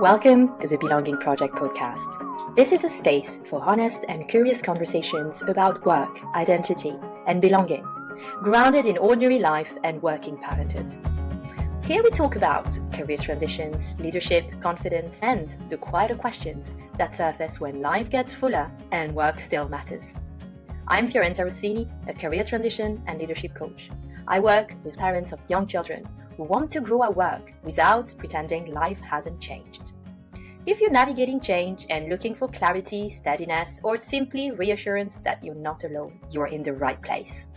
Welcome to the Belonging Project podcast. This is a space for honest and curious conversations about work, identity, and belonging, grounded in ordinary life and working parenthood. Here we talk about career transitions, leadership, confidence, and the quieter questions that surface when life gets fuller and work still matters. I'm Fiorenza Rossini, a career transition and leadership coach. I work with parents of young children who want to grow at work without pretending life hasn't changed. If you're navigating change and looking for clarity, steadiness, or simply reassurance that you're not alone, you're in the right place.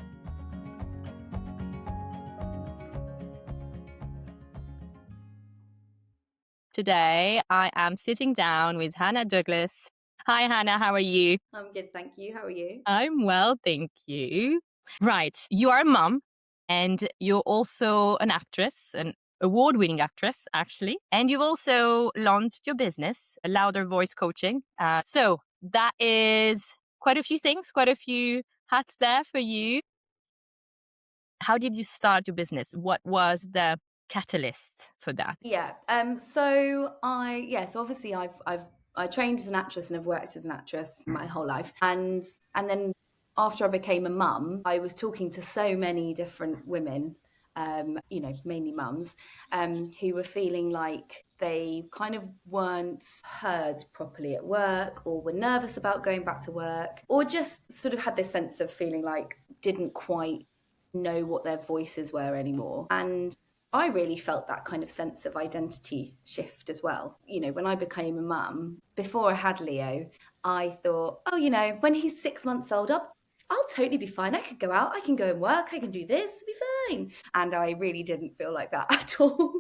Today, I am sitting down with Hannah Douglas. Hi, Hannah. How are you? I'm good, thank you. How are you? I'm well, thank you. Right. You are a mom and you're also an actress, an award-winning actress, actually. And you've also launched your business, LoudHer Voice Coaching. So that is quite a few things, quite a few hats there for you. How did you start your business? What was the catalyst for that? So obviously I trained as an actress and have worked as an actress my whole life, and then after I became a mum, I was talking to so many different women, mainly mums, who were feeling like they kind of weren't heard properly at work, or were nervous about going back to work, or just sort of had this sense of feeling like didn't quite know what their voices were anymore. And I really felt that kind of sense of identity shift as well. You know, when I became a mum, before I had Leo, I thought, when he's 6 months old, I'll totally be fine. I could go out, I can go and work, I can do this, it'll be fine. And I really didn't feel like that at all,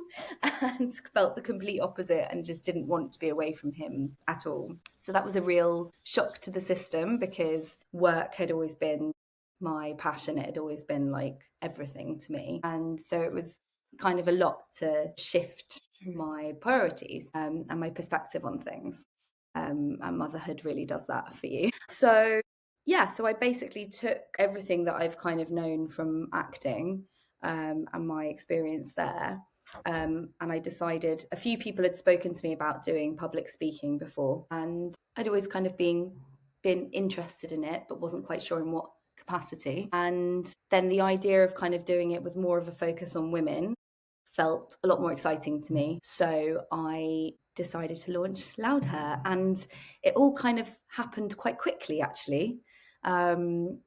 and felt the complete opposite and just didn't want to be away from him at all. So that was a real shock to the system, because work had always been my passion. It had always been like everything to me. And so it was kind of a lot to shift my priorities and my perspective on things. And motherhood really does that for you. So I basically took everything that I've kind of known from acting and my experience there. And I decided, a few people had spoken to me about doing public speaking before, and I'd always kind of been interested in it, but wasn't quite sure in what capacity. And then the idea of kind of doing it with more of a focus on women felt a lot more exciting to me. So I decided to launch LoudHer, and it all kind of happened quite quickly, actually. Once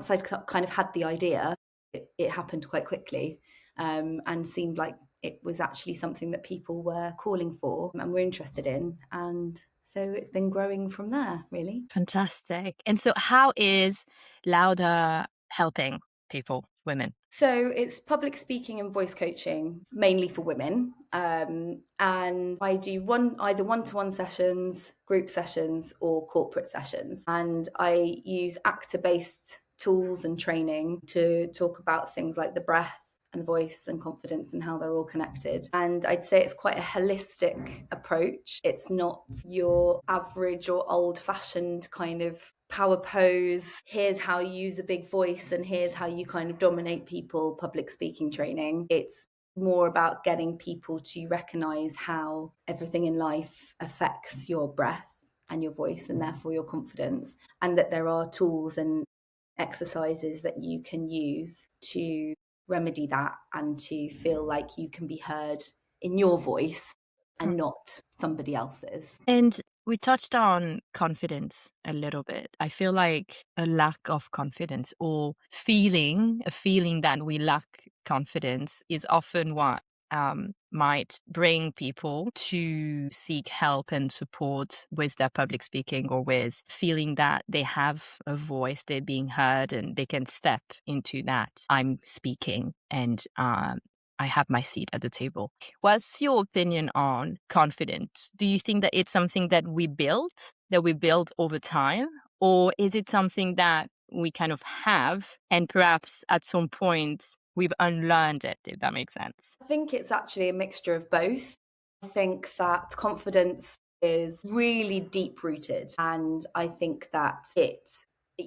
I'd kind of had the idea, it happened quite quickly, and seemed like it was actually something that people were calling for and were interested in. And so it's been growing from there, really. Fantastic. And so how is LoudHer helping people, women? So it's public speaking and voice coaching, mainly for women. And I do either one-to-one sessions, group sessions, or corporate sessions. And I use actor-based tools and training to talk about things like the breath and voice and confidence and how they're all connected. And I'd say it's quite a holistic approach. It's not your average or old-fashioned kind of power pose, here's how you use a big voice and here's how you kind of dominate people, public speaking training. It's more about getting people to recognize how everything in life affects your breath and your voice, and therefore your confidence, and that there are tools and exercises that you can use to remedy that and to feel like you can be heard in your voice and not somebody else's. And we touched on confidence a little bit. I feel like a lack of confidence, or a feeling that we lack confidence, is often what might bring people to seek help and support with their public speaking, or with feeling that they have a voice, they're being heard, and they can step into that. I'm speaking and I have my seat at the table. What's your opinion on confidence? Do you think that it's something that we build over time? Or is it something that we kind of have, and perhaps at some point we've unlearned it, if that makes sense? I think it's actually a mixture of both. I think that confidence is really deep rooted, and I think that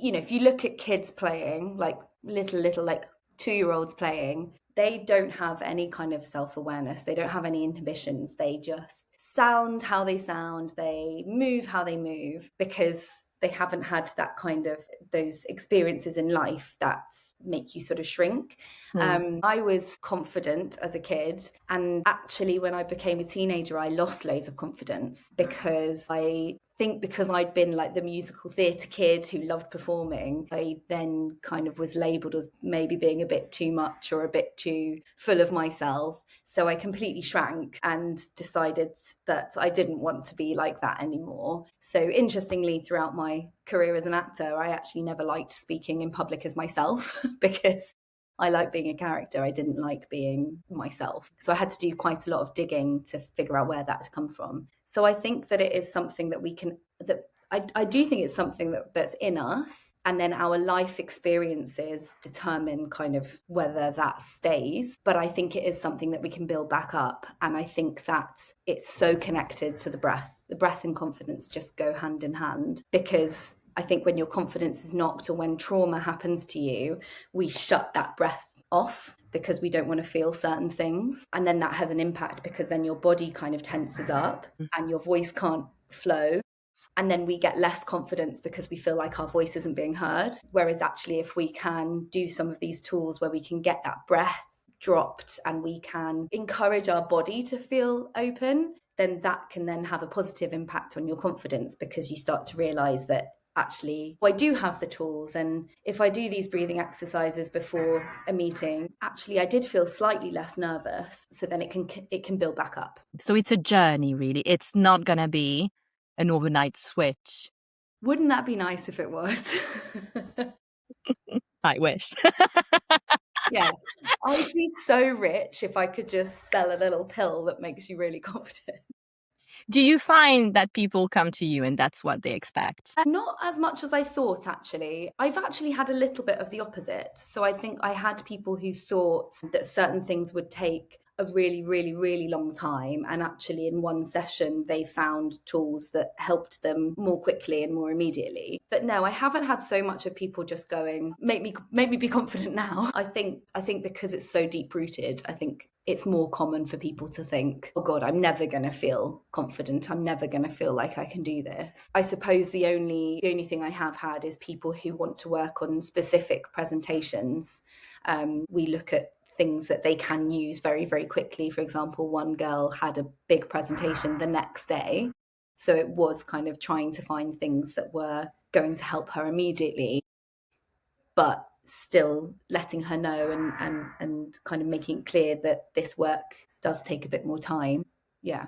if you look at kids playing, like little like 2-year-olds playing, they don't have any kind of self-awareness. They don't have any inhibitions. They just sound how they sound. They move how they move because they haven't had that kind of those experiences in life that make you sort of shrink. I was confident as a kid, and actually when I became a teenager, I lost loads of confidence because I think because I'd been like the musical theatre kid who loved performing, I then kind of was labelled as maybe being a bit too much or a bit too full of myself. So I completely shrank and decided that I didn't want to be like that anymore. So interestingly, throughout my career as an actor, I actually never liked speaking in public as myself because I like being a character. I didn't like being myself. So I had to do quite a lot of digging to figure out where that had come from. So I think that it is something that we can, that I do think it's something that's in us, and then our life experiences determine kind of whether that stays. But I think it is something that we can build back up. And I think that it's so connected to the breath. The breath and confidence just go hand in hand, because I think when your confidence is knocked or when trauma happens to you, we shut that breath off because we don't want to feel certain things. And then that has an impact because then your body kind of tenses up and your voice can't flow. And then we get less confidence because we feel like our voice isn't being heard. Whereas actually, if we can do some of these tools where we can get that breath dropped and we can encourage our body to feel open, then that can then have a positive impact on your confidence, because you start to realize that actually, I do have the tools. And if I do these breathing exercises before a meeting, actually, I did feel slightly less nervous. So then it can build back up. So it's a journey, really. It's not going to be an overnight switch. Wouldn't that be nice if it was? I wish. Yeah, I'd be so rich if I could just sell a little pill that makes you really confident. Do you find that people come to you and that's what they expect? Not as much as I thought, actually. I've actually had a little bit of the opposite. So I think I had people who thought that certain things would take a really, really, really long time. And actually in one session, they found tools that helped them more quickly and more immediately. But no, I haven't had so much of people just going, make me be confident now. I think because it's so deep rooted, I think it's more common for people to think, oh God, I'm never going to feel confident. I'm never going to feel like I can do this. I suppose the only thing I have had is people who want to work on specific presentations. We look at things that they can use very, very quickly. For example, one girl had a big presentation the next day. So it was kind of trying to find things that were going to help her immediately, but still letting her know and kind of making it clear that this work does take a bit more time. Yeah.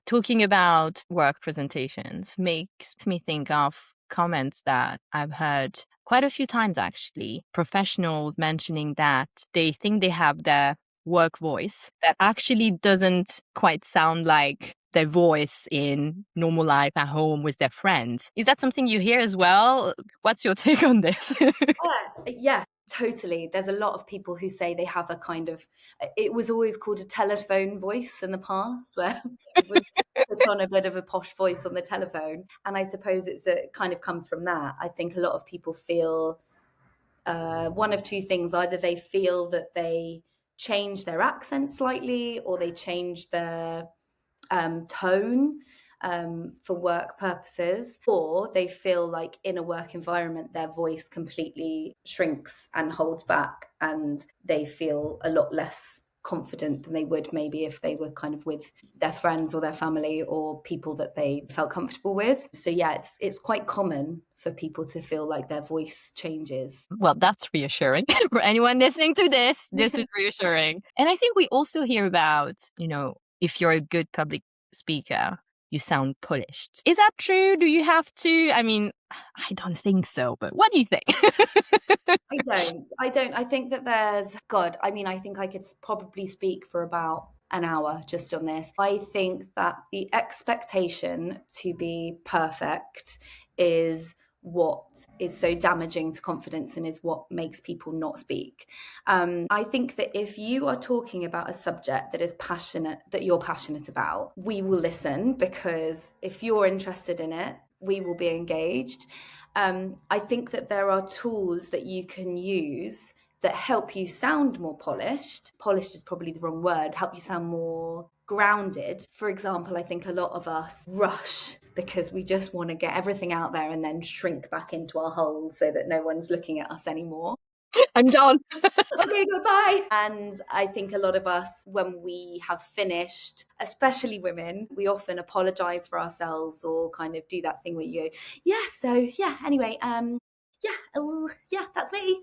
Talking about work presentations makes me think of comments that I've heard quite a few times, actually. Professionals mentioning that they think they have their work voice that actually doesn't quite sound like their voice in normal life at home with their friends. Is that something you hear as well? What's your take on this? Yeah, totally. There's a lot of people who say they have a kind of, it was always called a telephone voice in the past, where it was put on a bit of a posh voice on the telephone. And I suppose it kind of comes from that. I think a lot of people feel one of two things. Either they feel that they change their accent slightly, or they change their tone for work purposes, or they feel like in a work environment their voice completely shrinks and holds back, and they feel a lot less confident than they would maybe if they were kind of with their friends or their family or people that they felt comfortable with. So yeah, it's quite common for people to feel like their voice changes. Well, that's reassuring. For anyone listening to this is reassuring. And I think we also hear about, if you're a good public speaker, you sound polished. Is that true? Do you have to? I mean, I don't think so, but what do you think? I don't. I think that I think I could probably speak for about an hour just on this. I think that the expectation to be perfect is what is so damaging to confidence and is what makes people not speak. I think that if you are talking about a subject that you're passionate about, we will listen, because if you're interested in it, we will be engaged. I think that there are tools that you can use that help you sound more polished. Polished is probably the wrong word, help you sound more grounded. For example, I think a lot of us rush because we just want to get everything out there and then shrink back into our holes so that no one's looking at us anymore. I'm done. Okay, goodbye. And I think a lot of us, when we have finished, especially women, we often apologize for ourselves or kind of do that thing where you go, anyway, that's me.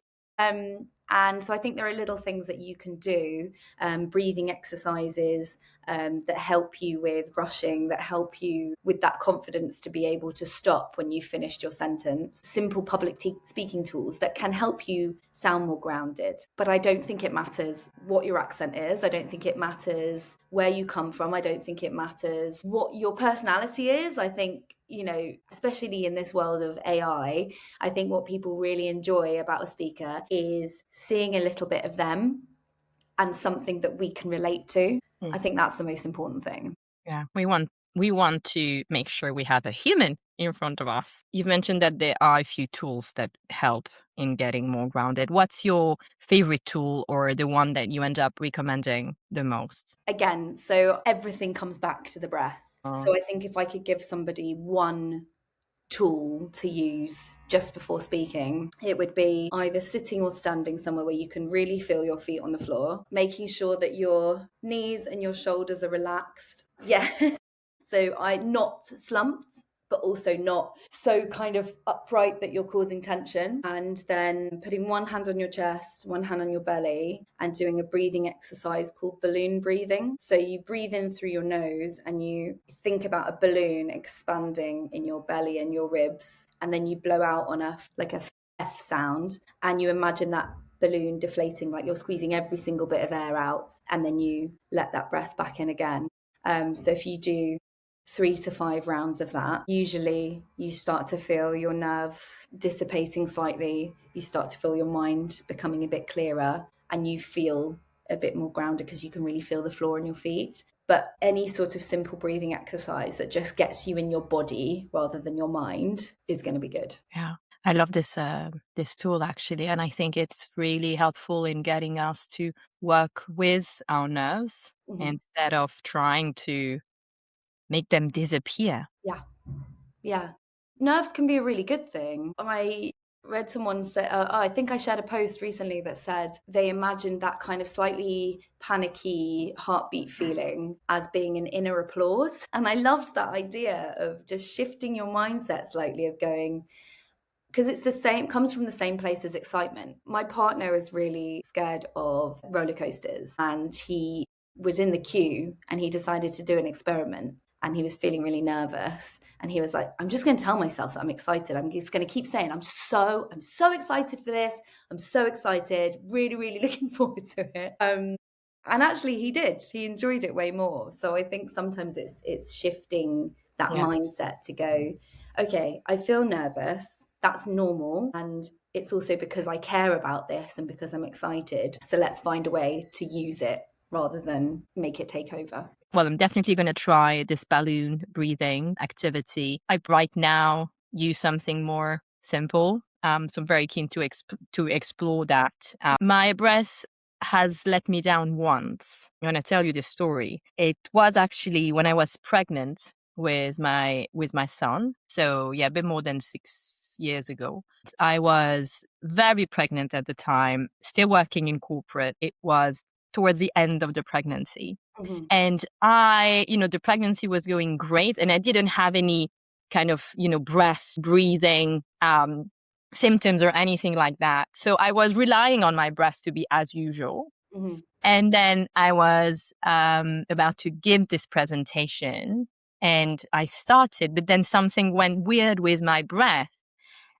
And so I think there are little things that you can do, breathing exercises that help you with rushing, that help you with that confidence to be able to stop when you've finished your sentence. Simple public speaking tools that can help you sound more grounded. But I don't think it matters what your accent is. I don't think it matters where you come from. I don't think it matters what your personality is. I think, you know, especially in this world of AI, I think what people really enjoy about a speaker is seeing a little bit of them and something that we can relate to. I think that's the most important thing. Yeah, we want to make sure we have a human in front of us. You've mentioned that there are a few tools that help in getting more grounded. What's your favorite tool or the one that you end up recommending the most? Again, so everything comes back to the breath. So I think if I could give somebody one tool to use just before speaking, it would be either sitting or standing somewhere where you can really feel your feet on the floor, making sure that your knees and your shoulders are relaxed. Yeah. So not slumped, but also not so kind of upright that you're causing tension. And then putting one hand on your chest, one hand on your belly, and doing a breathing exercise called balloon breathing. So you breathe in through your nose and you think about a balloon expanding in your belly and your ribs. And then you blow out on a F sound. And you imagine that balloon deflating, like you're squeezing every single bit of air out. And then you let that breath back in again. So if you do 3 to 5 rounds of that, usually you start to feel your nerves dissipating slightly. You start to feel your mind becoming a bit clearer and you feel a bit more grounded because you can really feel the floor on your feet. But any sort of simple breathing exercise that just gets you in your body rather than your mind is going to be good. Yeah. I love this tool actually, and I think it's really helpful in getting us to work with our nerves instead of trying to make them disappear. Yeah. Nerves can be a really good thing. I read someone say, I think I shared a post recently that said they imagined that kind of slightly panicky heartbeat feeling as being an inner applause. And I loved that idea of just shifting your mindset slightly, of going, because it's the same, comes from the same place as excitement. My partner is really scared of roller coasters, and he was in the queue and he decided to do an experiment and he was feeling really nervous. And he was like, I'm just going to tell myself that I'm excited. I'm just going to keep saying, I'm so excited for this. I'm so excited. Really, really looking forward to it. And actually he did. He enjoyed it way more. So I think sometimes it's shifting that mindset to go, okay, I feel nervous. That's normal. And it's also because I care about this and because I'm excited. So let's find a way to use it rather than make it take over. Well, I'm definitely going to try this balloon breathing activity. I right now use something more simple. So I'm very keen to explore that. My breath has let me down once. I'm going to tell you this story. It was actually when I was pregnant with my son. So yeah, a bit more than 6 years ago. I was very pregnant at the time, still working in corporate. It was towards the end of the pregnancy. And the pregnancy was going great and I didn't have any kind of, breathing symptoms or anything like that. So I was relying on my breath to be as usual. And then I was about to give this presentation and I started, but then something went weird with my breath.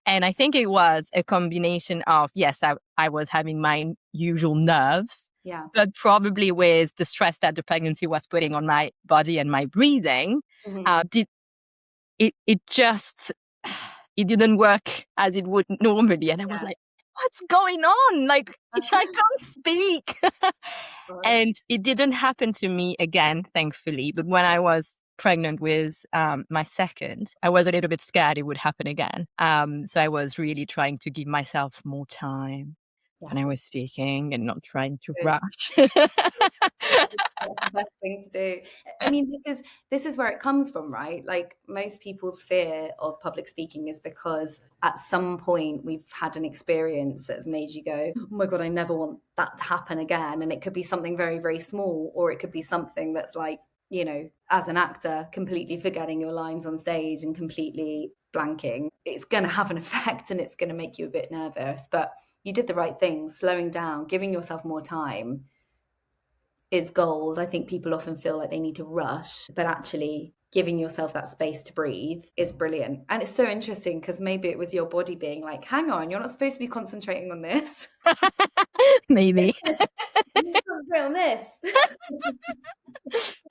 And I think it was a combination of, yes, I was having my usual nerves, but probably with the stress that the pregnancy was putting on my body and my breathing, it didn't work as it would normally. And I was like, what's going on? Like, I can't speak. And it didn't happen to me again, thankfully. But when I was pregnant with my second, I was a little bit scared it would happen again. So I was really trying to give myself more time when I was speaking and not trying to rush. That's the best thing to do. I mean, this is where it comes from, right? Like most people's fear of public speaking is because at some point we've had an experience that's made you go, oh my God, I never want that to happen again. And it could be something very, very small, or it could be something that's like, you know, as an actor, completely forgetting your lines on stage and completely blanking. It's going to have an effect and it's going to make you a bit nervous. But you did the right thing, slowing down, giving yourself more time is gold. I think people often feel like they need to rush, but actually giving yourself that space to breathe is brilliant. And it's so interesting because maybe it was your body being like, hang on, you're not supposed to be concentrating on this. Maybe. Concentrate on this.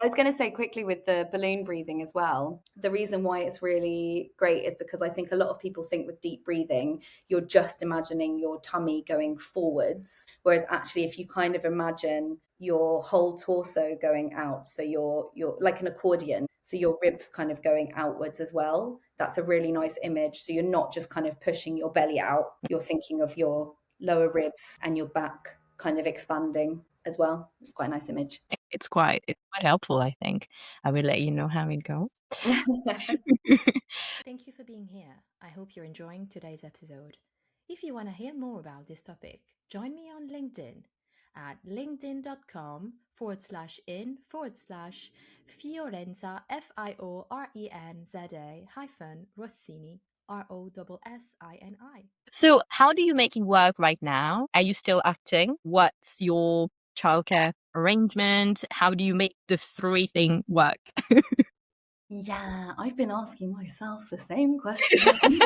I was going to say quickly with the balloon breathing as well, the reason why it's really great is because I think a lot of people think with deep breathing, you're just imagining your tummy going forwards. Whereas actually, if you kind of imagine your whole torso going out, so you're like an accordion, so your ribs kind of going outwards as well. That's a really nice image. So you're not just kind of pushing your belly out, you're thinking of your lower ribs and your back kind of expanding as well. It's quite a nice image. It's quite helpful, I think. I will let you know how it goes. Thank you for being here. I hope you're enjoying today's episode. If you want to hear more about this topic, join me on LinkedIn at linkedin.com/in/Fiorenza, Fiorenza-Rossini, Rossini. So how do you make it work right now? Are you still acting? What's your childcare arrangement? How do you make the three thing work? Yeah, I've been asking myself the same question.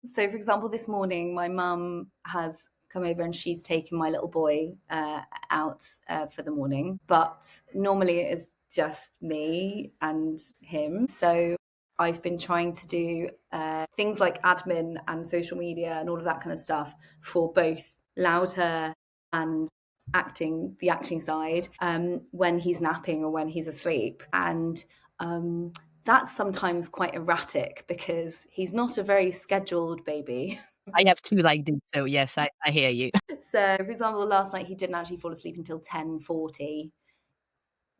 So, for example, this morning, my mum has come over and she's taken my little boy out for the morning. But normally it is just me and him. So I've been trying to do things like admin and social media and all of that kind of stuff for both LoudHer and the acting side when he's napping or when he's asleep. And that's sometimes quite erratic because he's not a very scheduled baby. I have two like this, so yes, I hear you. So, for example, last night he didn't actually fall asleep until 10:40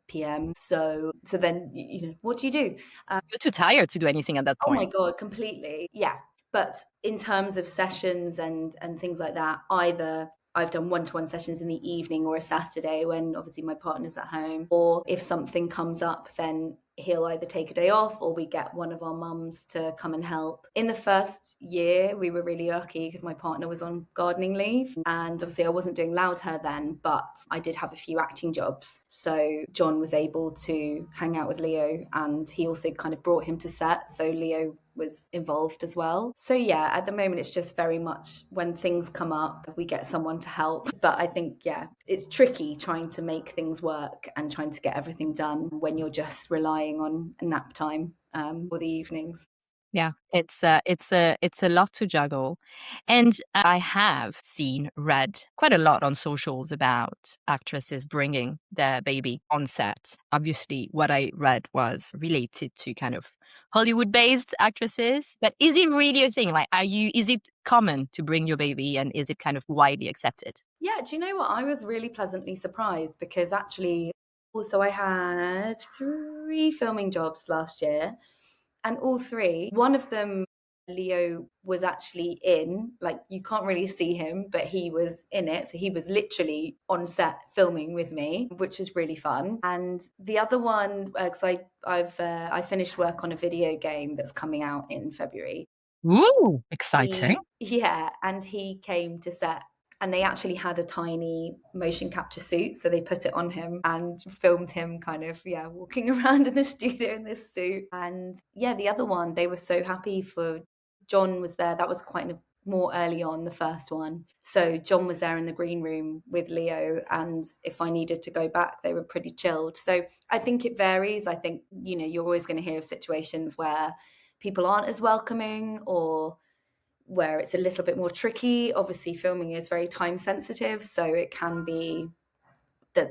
p.m. So then, you know, what do you do? You're too tired to do anything at that Oh point. my God, completely. Yeah. But in terms of sessions and things like that, either I've done one-to-one sessions in the evening or a Saturday when obviously my partner's at home, or if something comes up, then he'll either take a day off or we get one of our mums to come and help. In the first year, we were really lucky because my partner was on gardening leave. And obviously I wasn't doing LoudHer then, but I did have a few acting jobs. So John was able to hang out with Leo and he also kind of brought him to set. So Leo was involved as well. So yeah, at the moment it's just very much when things come up, we get someone to help. But I think, yeah, it's tricky trying to make things work and trying to get everything done when you're just relying on nap time for the evenings. Yeah, it's a lot to juggle. And I have read quite a lot on socials about actresses bringing their baby on set. Obviously, what I read was related to kind of Hollywood-based actresses. But is it really a thing? Like, is it common to bring your baby and is it kind of widely accepted? Yeah, do you know what? I was really pleasantly surprised because actually, also I had 3 filming jobs last year. And all 3, one of them, Leo was actually in, like you can't really see him, but he was in it. So he was literally on set filming with me, which was really fun. And the other one, because I finished work on a video game that's coming out in February. Ooh, exciting. And he came to set and they actually had a tiny motion capture suit. So they put it on him and filmed him kind of, walking around in the studio in this suit. And the other one, they were so happy for John was there. That was quite more early on, the first one. So John was there in the green room with Leo. And if I needed to go back, they were pretty chilled. So I think it varies. I think, you know, you're always going to hear of situations where people aren't as welcoming or where it's a little bit more tricky. Obviously, filming is very time sensitive, so it can be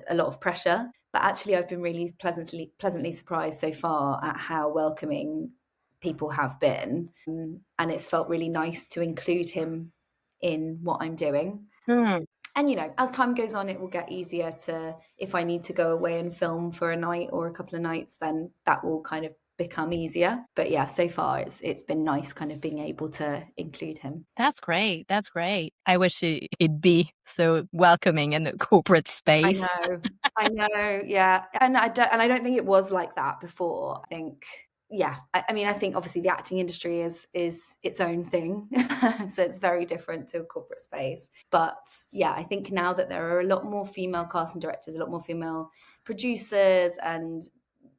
a lot of pressure. But actually, I've been really pleasantly surprised so far at how welcoming people have been. And it's felt really nice to include him in what I'm doing. And, you know, as time goes on, it will get easier to, if I need to go away and film for a night or a couple of nights, then that will kind of become easier. But yeah, so far it's been nice kind of being able to include him. That's great. That's great. I wish it'd be so welcoming in the corporate space. I know, yeah. And I don't think it was like that before. I think, yeah. I mean, I think obviously the acting industry is its own thing. So it's very different to a corporate space. But yeah, I think now that there are a lot more female casting directors, a lot more female producers and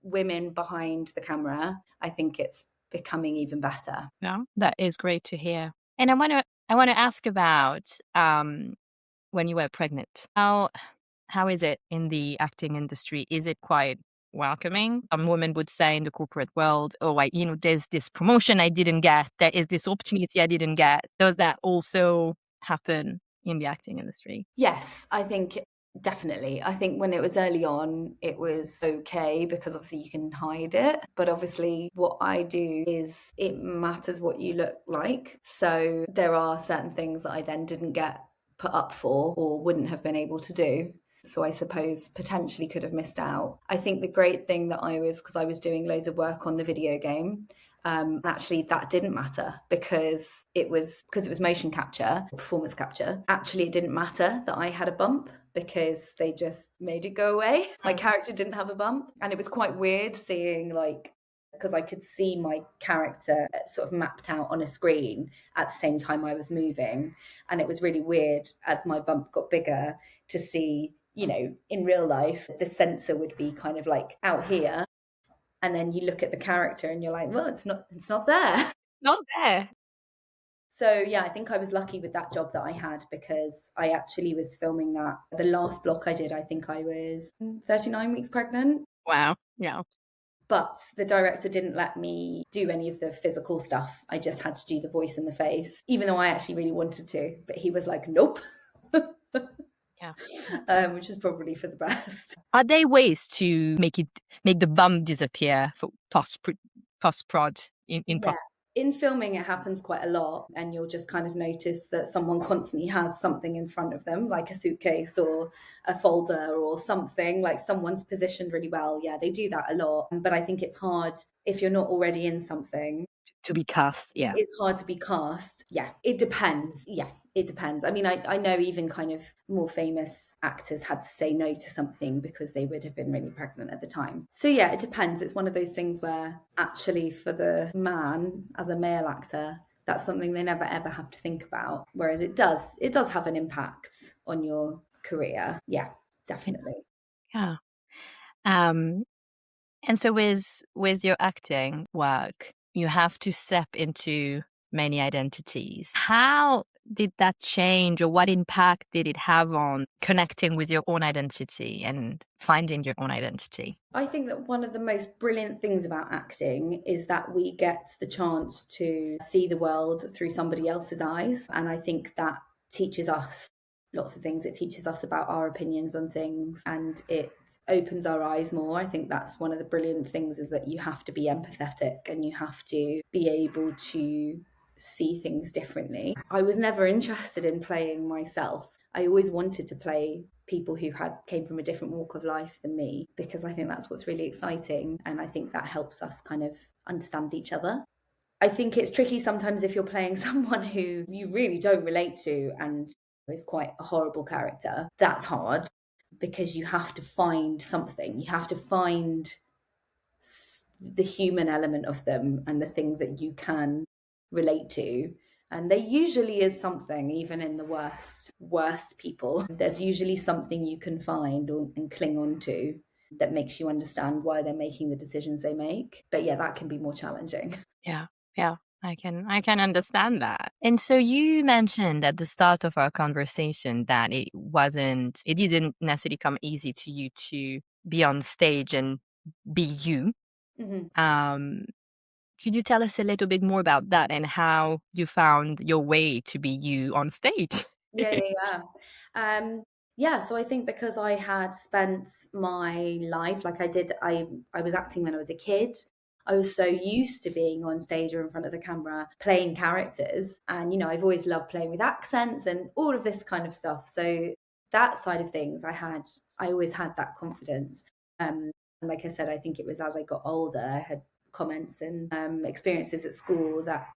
women behind the camera, I think it's becoming even better. Yeah, that is great to hear. And I want to ask about when you were pregnant. How is it in the acting industry? Is it quite welcoming? Some women would say in the corporate world, oh, there's this promotion I didn't get. There is this opportunity I didn't get. Does that also happen in the acting industry? Yes, I think definitely. I think when it was early on, it was okay because obviously you can hide it. But obviously, what I do is it matters what you look like. So there are certain things that I then didn't get put up for or wouldn't have been able to do. So I suppose potentially could have missed out. I think the great thing that because I was doing loads of work on the video game, actually that didn't matter because it was motion capture, performance capture. Actually, it didn't matter that I had a bump because they just made it go away. My character didn't have a bump, and it was quite weird seeing because I could see my character sort of mapped out on a screen at the same time I was moving. And it was really weird as my bump got bigger to see, you know, in real life, the sensor would be kind of like out here. And then you look at the character and you're like, well, it's not there. Not there. So yeah, I think I was lucky with that job that I had because I actually was filming that. The last block I did, I think I was 39 weeks pregnant. Wow. Yeah. But the director didn't let me do any of the physical stuff. I just had to do the voice and the face, even though I actually really wanted to. But he was like, nope. Yeah. Which is probably for the best. Are there ways to make the bump disappear for post prod in post? In filming, it happens quite a lot, and you'll just kind of notice that someone constantly has something in front of them, like a suitcase or a folder or something, like someone's positioned really well. Yeah, they do that a lot. But I think it's hard if you're not already in something. To be cast, yeah. It's hard to be cast. Yeah, it depends. Yeah, it depends. I mean, I know even kind of more famous actors had to say no to something because they would have been really pregnant at the time. So yeah, it depends. It's one of those things where actually for the man, as a male actor, that's something they never ever have to think about. Whereas it does have an impact on your career. Yeah, definitely. Yeah. And so with your acting work, you have to step into many identities. How did that change, or what impact did it have on connecting with your own identity and finding your own identity? I think that one of the most brilliant things about acting is that we get the chance to see the world through somebody else's eyes. And I think that teaches us lots of things. It teaches us about our opinions on things and it opens our eyes more. I think that's one of the brilliant things, is that you have to be empathetic and you have to be able to see things differently. I was never interested in playing myself. I always wanted to play people who came from a different walk of life than me, because I think that's what's really exciting, and I think that helps us kind of understand each other. I think it's tricky sometimes if you're playing someone who you really don't relate to and is quite a horrible character. That's hard because you have to find something. You have to find the human element of them and the thing that you can relate to. And there usually is something, even in the worst people. There's usually something you can find and cling on to that makes you understand why they're making the decisions they make. But yeah, that can be more challenging. Yeah. I can understand that. And so you mentioned at the start of our conversation that it didn't necessarily come easy to you to be on stage and be you. Mm-hmm. Could you tell us a little bit more about that and how you found your way to be you on stage? Yeah. Yeah, so I think because I had spent my life, like I was acting when I was a kid. I was so used to being on stage or in front of the camera playing characters. And, I've always loved playing with accents and all of this kind of stuff. So that side of things, I always had that confidence. And like I said, I think it was as I got older, I had comments and experiences at school that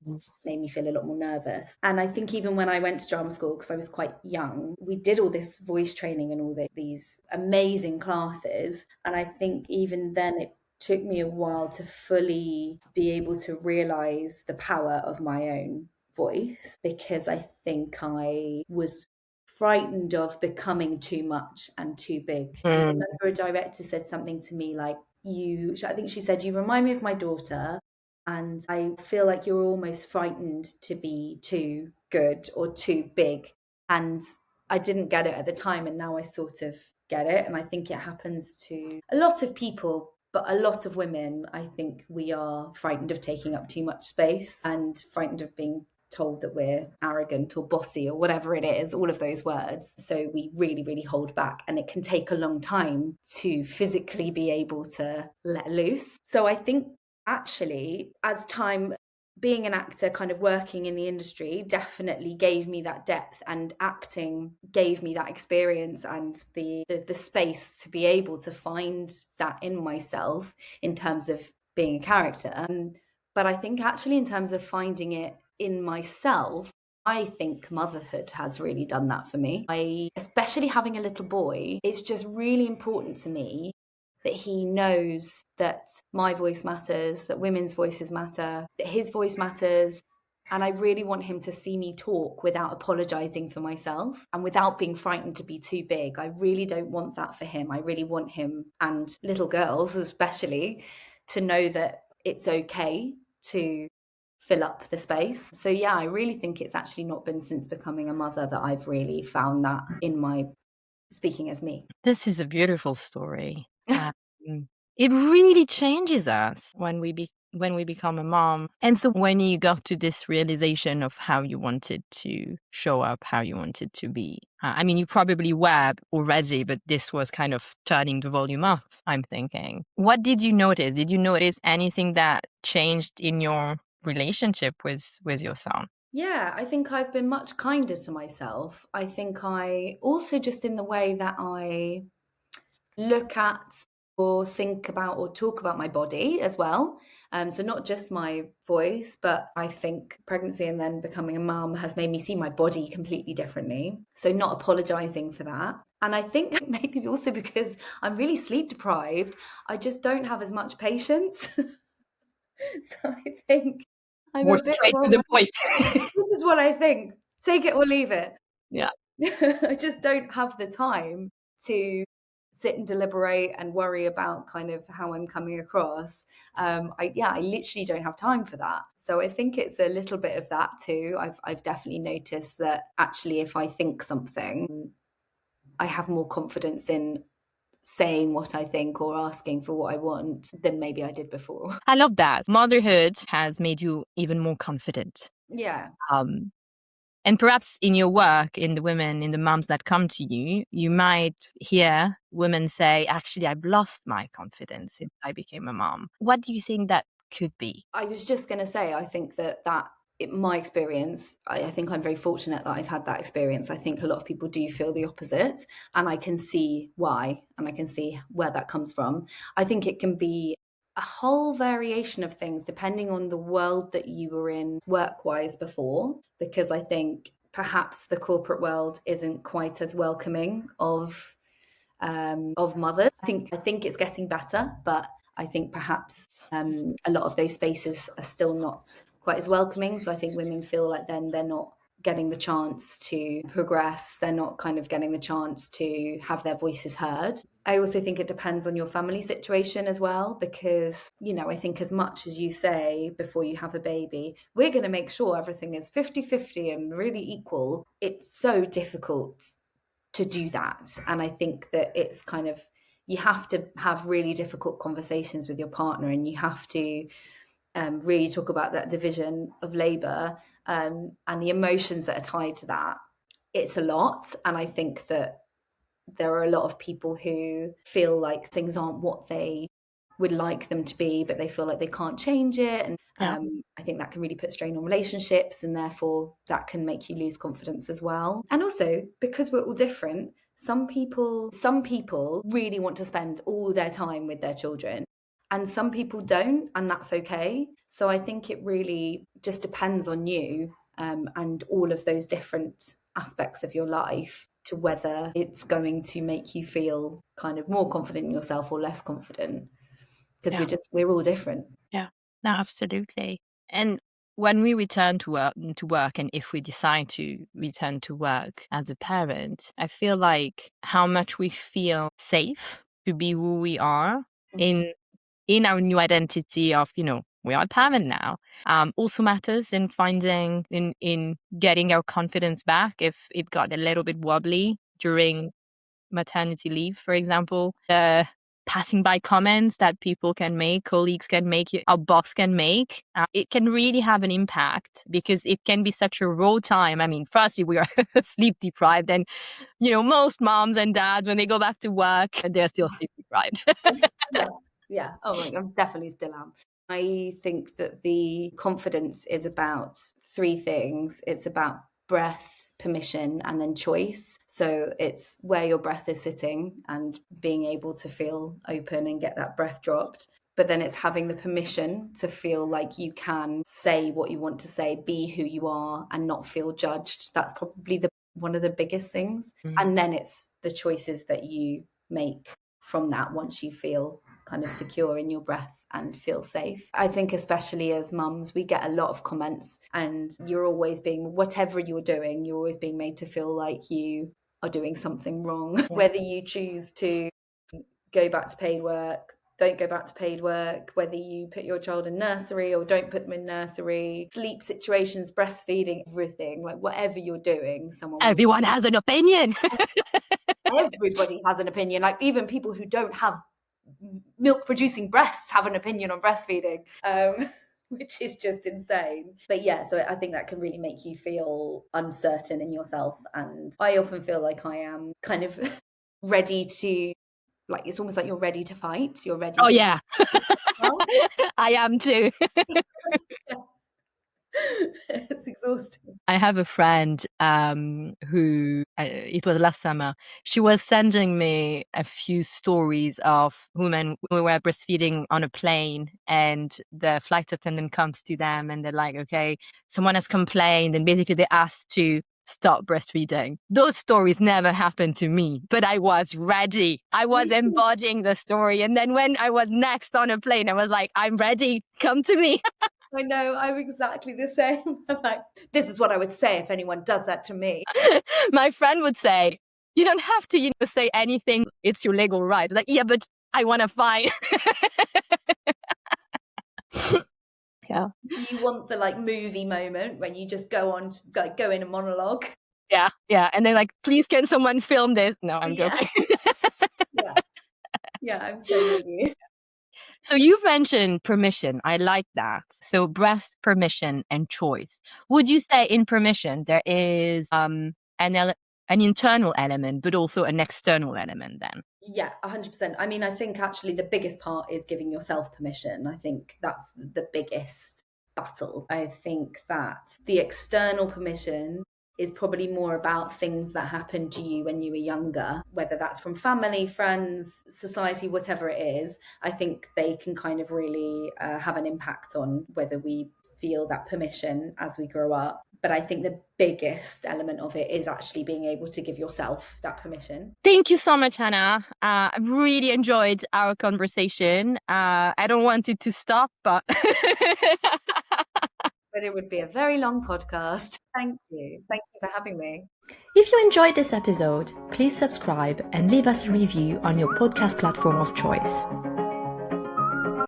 made me feel a lot more nervous. And I think even when I went to drama school, because I was quite young, we did all this voice training and all these amazing classes. And I think even then it took me a while to fully be able to realize the power of my own voice, because I think I was frightened of becoming too much and too big. And I remember a director said something to me like, I think she said, you remind me of my daughter, and I feel like you're almost frightened to be too good or too big. And I didn't get it at the time, and now I sort of get it. And I think it happens to a lot of people, but a lot of women, I think we are frightened of taking up too much space and frightened of being told that we're arrogant or bossy or whatever it is, all of those words. So we really, really hold back, and it can take a long time to physically be able to let loose. So I think actually, as time, being an actor, kind of working in the industry, definitely gave me that depth, and acting gave me that experience and the space to be able to find that in myself in terms of being a character. But I think actually in terms of finding it in myself, I think motherhood has really done that for me. Especially having a little boy, it's just really important to me that he knows that my voice matters, that women's voices matter, that his voice matters. And I really want him to see me talk without apologizing for myself and without being frightened to be too big. I really don't want that for him. I really want him, and little girls especially, to know that it's okay to fill up the space. So yeah, I really think it's actually not been since becoming a mother that I've really found that in my speaking as me. This is a beautiful story. It really changes us when we become a mom. And so when you got to this realization of how you wanted to show up, how you wanted to be, I mean, you probably were already, but this was kind of turning the volume up, I'm thinking. What did you notice? Did you notice anything that changed in your relationship with your son? Yeah, I think I've been much kinder to myself. I think I also, just in the way that I look at or think about or talk about my body as well. So not just my voice, but I think pregnancy and then becoming a mum has made me see my body completely differently. So not apologizing for that. And I think maybe also because I'm really sleep deprived, I just don't have as much patience. So I think I'm More a bit straight to more the point. this is what I think. Take it or leave it. Yeah. I just don't have the time to sit and deliberate and worry about kind of how I'm coming across. I literally don't have time for that. So I think it's a little bit of that too. I've definitely noticed that actually if I think something, I have more confidence in saying what I think or asking for what I want than maybe I did before. I love that. Motherhood has made you even more confident. Yeah. And perhaps in your work, in the moms that come to you, you might hear women say, actually, I've lost my confidence since I became a mom. What do you think that could be? I was just going to say, I think my experience, I think I'm very fortunate that I've had that experience. I think a lot of people do feel the opposite, and I can see why, and I can see where that comes from. I think it can be a whole variation of things depending on the world that you were in work-wise before, because I think perhaps the corporate world isn't quite as welcoming of mothers. I think it's getting better, but I think perhaps a lot of those spaces are still not quite as welcoming. So I think women feel like then they're not getting the chance to progress. They're not kind of getting the chance to have their voices heard. I also think it depends on your family situation as well, because, I think as much as you say before you have a baby, we're going to make sure everything is 50-50 and really equal. It's so difficult to do that. And I think that it's kind of, you have to have really difficult conversations with your partner, and you have to really talk about that division of labor and the emotions that are tied to that. It's a lot. And I think that there are a lot of people who feel like things aren't what they would like them to be, but they feel like they can't change it. And I think that can really put strain on relationships, and therefore that can make you lose confidence as well. And also, because we're all different, some people really want to spend all their time with their children, and some people don't, and that's okay. So I think it really just depends on you, and all of those different aspects of your life, to whether it's going to make you feel kind of more confident in yourself or less confident, because we're all different. Yeah, no, absolutely. And when we return to work, and if we decide to return to work as a parent, I feel like how much we feel safe to be who we are in our new identity of, we are a parent now, also matters in finding, in getting our confidence back if it got a little bit wobbly during maternity leave, for example. Passing by comments that people can make, colleagues can make, our boss can make, it can really have an impact, because it can be such a raw time. I mean, firstly, we are sleep deprived, and most moms and dads, when they go back to work, they're still sleep deprived. Yeah. Oh my God, I definitely still am. I think that the confidence is about 3 things. It's about breath, permission, and then choice. So it's where your breath is sitting and being able to feel open and get that breath dropped. But then it's having the permission to feel like you can say what you want to say, be who you are, and not feel judged. That's probably one of the biggest things. And then it's the choices that you make from that once you feel kind of secure in your breath and feel safe. I think especially as mums, we get a lot of comments, and you're always being, whatever you're doing, you're always being made to feel like you are doing something wrong. Whether you choose to go back to paid work, don't go back to paid work, whether you put your child in nursery or don't put them in nursery, sleep situations, breastfeeding, everything, like whatever you're doing, everyone has an opinion. Everybody has an opinion. Like even people who don't have milk producing breasts have an opinion on breastfeeding, which is just insane. But yeah, so I think that can really make you feel uncertain in yourself. And I often feel like I am kind of ready to, like, it's almost like you're ready to fight. You're ready. Oh, yeah. I am too. It's exhausting. I have a friend who, it was last summer, she was sending me a few stories of women who were breastfeeding on a plane, and the flight attendant comes to them and they're like, okay, someone has complained, and basically they asked to stop breastfeeding. Those stories never happened to me, but I was ready. I was embodying the story. And then when I was next on a plane, I was like, I'm ready. Come to me. I know, I'm exactly the same. I'm like, this is what I would say if anyone does that to me. My friend would say, you don't have to, say anything. It's your legal right. Like, yeah, but I want to fight. Yeah. You want the movie moment when you just go on, go in a monologue. Yeah. And they're like, please, can someone film this? No, I'm joking. Yeah, I'm so with you. So you've mentioned permission. I like that. So breast, permission, and choice. Would you say in permission there is an internal element, but also an external element then? Yeah, 100%. I mean, I think actually the biggest part is giving yourself permission. I think that's the biggest battle. I think that the external permission is probably more about things that happened to you when you were younger, whether that's from family, friends, society, whatever it is. I think they can kind of really have an impact on whether we feel that permission as we grow up. But I think the biggest element of it is actually being able to give yourself that permission. Thank you so much, Hannah. I've really enjoyed our conversation. I don't want it to stop, but... But it would be a very long podcast. Thank you. Thank you for having me. If you enjoyed this episode, please subscribe and leave us a review on your podcast platform of choice.